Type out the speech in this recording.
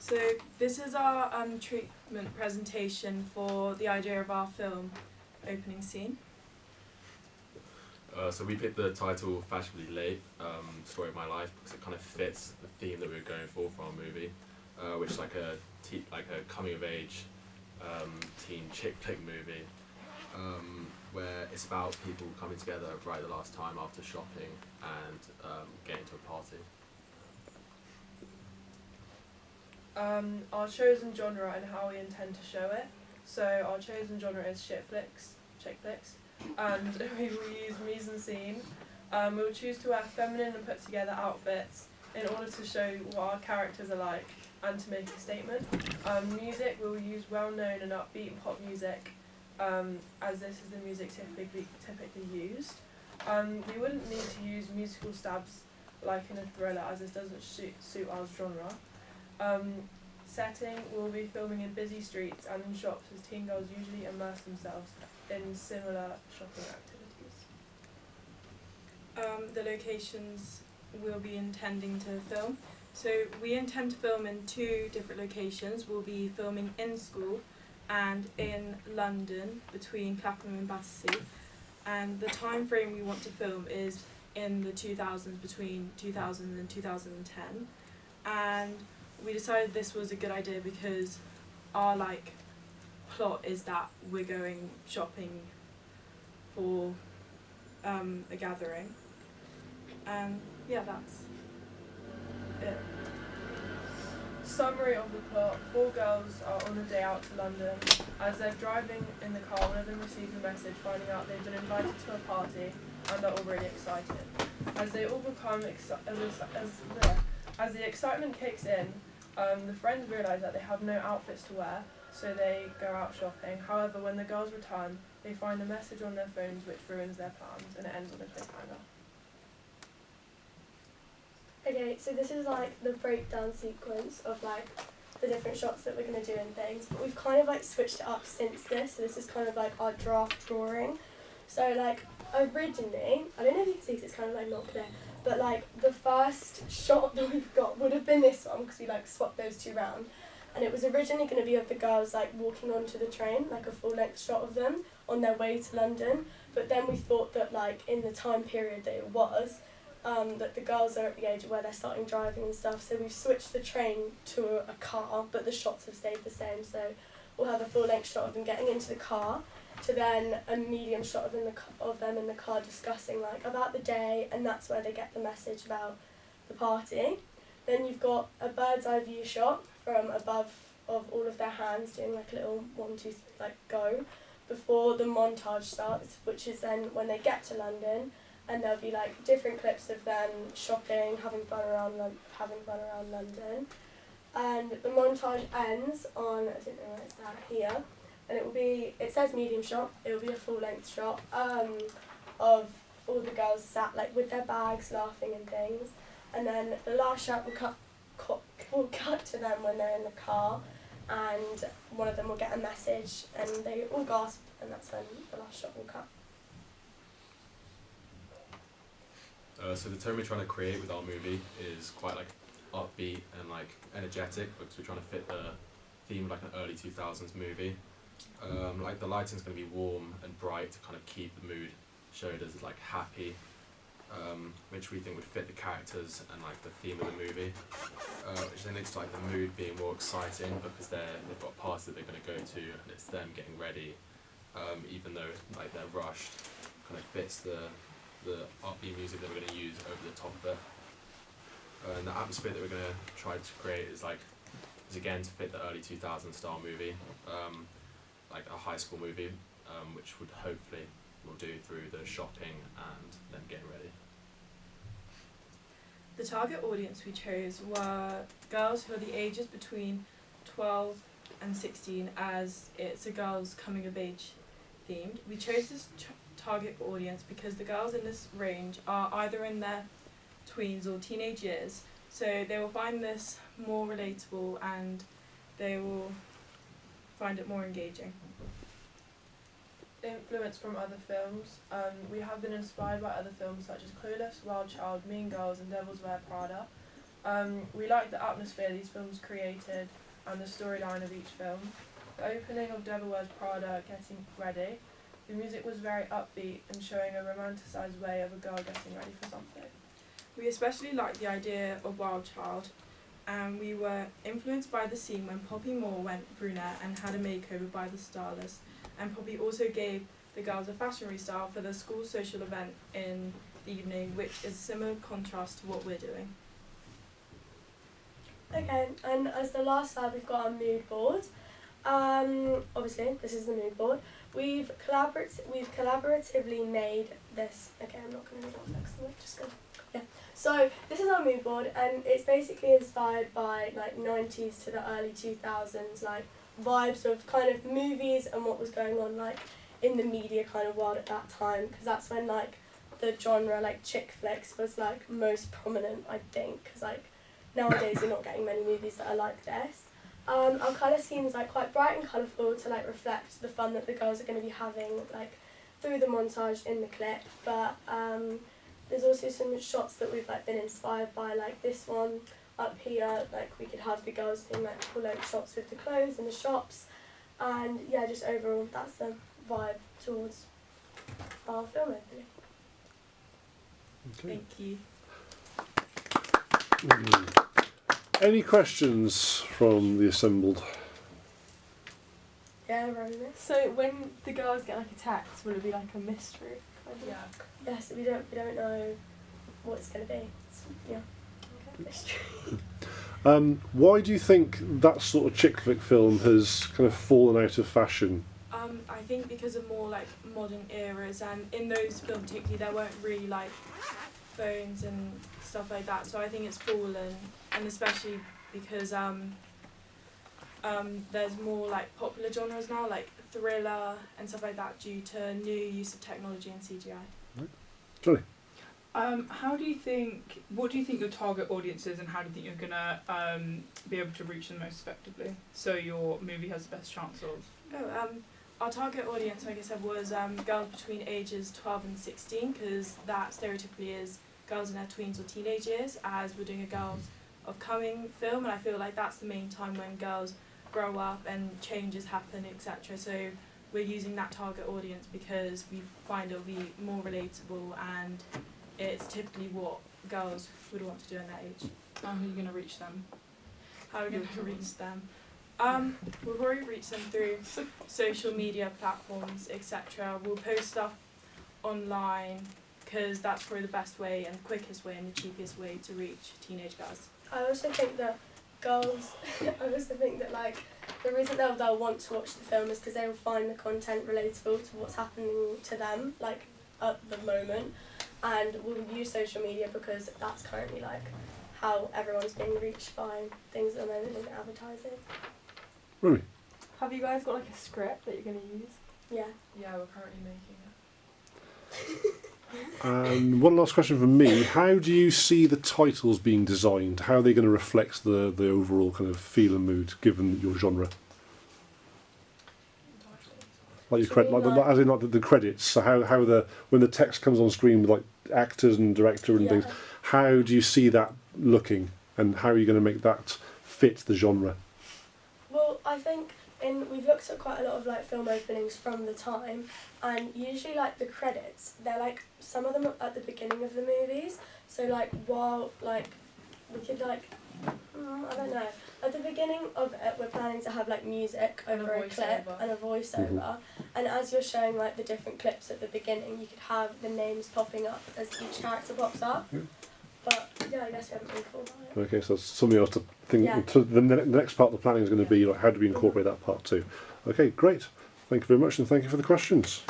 So this is our treatment presentation for the idea of our film opening scene. So we picked the title Fashionably Late, Story of My Life, because it kind of fits the theme that we were going for our movie, which is like a coming of age teen chick flick movie, where it's about people coming together right the last time after shopping and getting to a party. Our chosen genre and how we intend to show it. So our chosen genre is chick flicks, and we will use mise en scene. We will choose to wear feminine and put together outfits in order to show what our characters are like and to make a statement. Music, we will use well-known and upbeat pop music, as this is the music typically used. We wouldn't need to use musical stabs like in a thriller, as this doesn't suit our genre. Setting, we'll be filming in busy streets and in shops, as teen girls usually immerse themselves in similar shopping activities. The locations we'll be intending to film. So we intend to film in 2 different locations. We'll be filming in school and in London between Clapham and Battersea. And the time frame we want to film is in the 2000s, between 2000 and 2010. And we decided this was a good idea because our plot is that we're going shopping for a gathering, and yeah, that's it. Summary of the plot: 4 girls are on a day out to London. As they're driving in the car, one of them receives a message finding out they've been invited to a party and are all really excited. As they all become as the excitement kicks in, the friends realise that they have no outfits to wear, so they go out shopping. However, when the girls return, they find a message on their phones which ruins their plans, and it ends on a cliffhanger. Okay, so this is the breakdown sequence of the different shots that we're going to do and things, but we've kind of switched it up since this, so this is kind of our draft drawing. So originally, I don't know if you can see 'cause it's kind of not clear, but the first shot that we've got would have been this one, because we swapped those 2 round, and it was originally going to be of the girls walking onto the train, a full length shot of them on their way to London, but then we thought that in the time period that it was, that the girls are at the age where they're starting driving and stuff, so we've switched the train to a car, but the shots have stayed the same, so we'll have a full length shot of them getting into the car, to then a medium shot of them in the car discussing about the day, and that's where they get the message about the party. Then you've got a bird's eye view shot from above of all of their hands doing a little 1, 2, go, before the montage starts, which is then when they get to London, and there'll be different clips of them shopping, having fun around London. And the montage ends on, I don't know where it's at, here, and it says medium shot, it will be a full length shot of all the girls sat with their bags laughing and things, and then the last shot will cut to them when they're in the car, and one of them will get a message and they all gasp, and that's when the last shot will cut. So the tone we're trying to create with our movie is quite upbeat and energetic, because we're trying to fit the theme of an early 2000s movie. The lighting's going to be warm and bright to kind of keep the mood showed as happy, which we think would fit the characters and the theme of the movie. Which then leads to the mood being more exciting, because they've got a party that they're going to go to, and it's them getting ready, even though they're rushed. Kind of fits the upbeat music that we're going to use over the top of it. And the atmosphere that we're going to try to create is again to fit the early 2000s style movie, a high school movie, which would hopefully we'll do through the shopping and then getting ready. The target audience we chose were girls who are the ages between 12 and 16, as it's a girls' coming of age themed. We chose this target audience because the girls in this range are either in their tweens or teenage years, so they will find this more relatable and they will find it more engaging. Influence from other films. We have been inspired by other films such as Clueless, Wild Child, Mean Girls and Devil's Wear Prada. We like the atmosphere these films created and the storyline of each film. The opening of Devil Wears Prada, Getting Ready, the music was very upbeat and showing a romanticised way of a girl getting ready for something. We especially liked the idea of Wild Child, and we were influenced by the scene when Poppy Moore went brunette and had a makeover by the stylist, and Poppy also gave the girls a fashion restyle for the school social event in the evening, which is a similar contrast to what we're doing. Okay, and as the last slide, we've got our mood board. Obviously, this is the mood board. We've collaboratively made this. Okay, I'm not going to read all the text. I'm just going. Yeah. So this is our mood board, and it's basically inspired by like 90s to the early 2000s, like vibes of kind of movies and what was going on like in the media kind of world at that time, because that's when like the genre like chick flicks was like most prominent, I think, because like nowadays you're not getting many movies that are like this. Our colour scheme is like quite bright and colourful to like reflect the fun that the girls are going to be having like through the montage in the clip, but there's also some shots that we've like been inspired by, like this one up here, like we could have the girls doing like cool like shots with the clothes in the shops, and yeah, just overall that's the vibe towards our film opening. Okay. Thank you. Any questions from the assembled? Yeah, Roman. So when the girls get like attacked, will it be like a mystery? Yeah. Yes, we don't know what it's going to be. It's, yeah. Mystery. Why do you think that sort of chick flick film has kind of fallen out of fashion? I think because of more like modern eras, and in those films particularly there weren't really like phones and stuff like that, so I think it's fallen, and especially because there's more like popular genres now, like thriller and stuff like that, due to new use of technology and CGI. Johnny? What do you think your target audience is, and how do you think you're gonna be able to reach them most effectively, so your movie has the best chance of? Our target audience, like I said, was girls between ages 12 and 16, because that stereotypically is girls in their tweens or teenage years, as we're doing a girls of coming film, and I feel like that's the main time when girls grow up and changes happen, etc. So we're using that target audience because we find it'll be more relatable, and it's typically what girls would want to do in that age. How are you going to reach them? How are we going to reach them? We've already reached them through social media platforms, etc. We'll post stuff online because that's probably the best way and quickest way and the cheapest way to reach teenage girls. I also think that like the reason they'll want to watch the film is because they will find the content relatable to what's happening to them like at the moment, and we'll use social media because that's currently like how everyone's being reached by things at the moment in advertising. Romy? Have you guys got like a script that you're going to use? Yeah. Yeah, we're currently making it. And one last question from me. How do you see the titles being designed? How are they going to reflect the overall kind of feel and mood given your genre? Like your as in like the credits. So how when the text comes on screen with like actors and director and things, how do you see that looking, and how are you going to make that fit the genre? Well, I think we've looked at quite a lot of like film openings from the time, and usually like the credits, they're like some of them are at the beginning of the movies. So like while like we could like I don't know, at the beginning of it we're planning to have like music over a clip and a voiceover, and as you're showing like the different clips at the beginning, you could have the names popping up as each character pops up. But yeah, I guess we haven't really thought about it. Okay, so that's something else to think. Yeah. The next part of the planning is going to be like how do we incorporate that part too. Okay, great. Thank you very much, and thank you for the questions.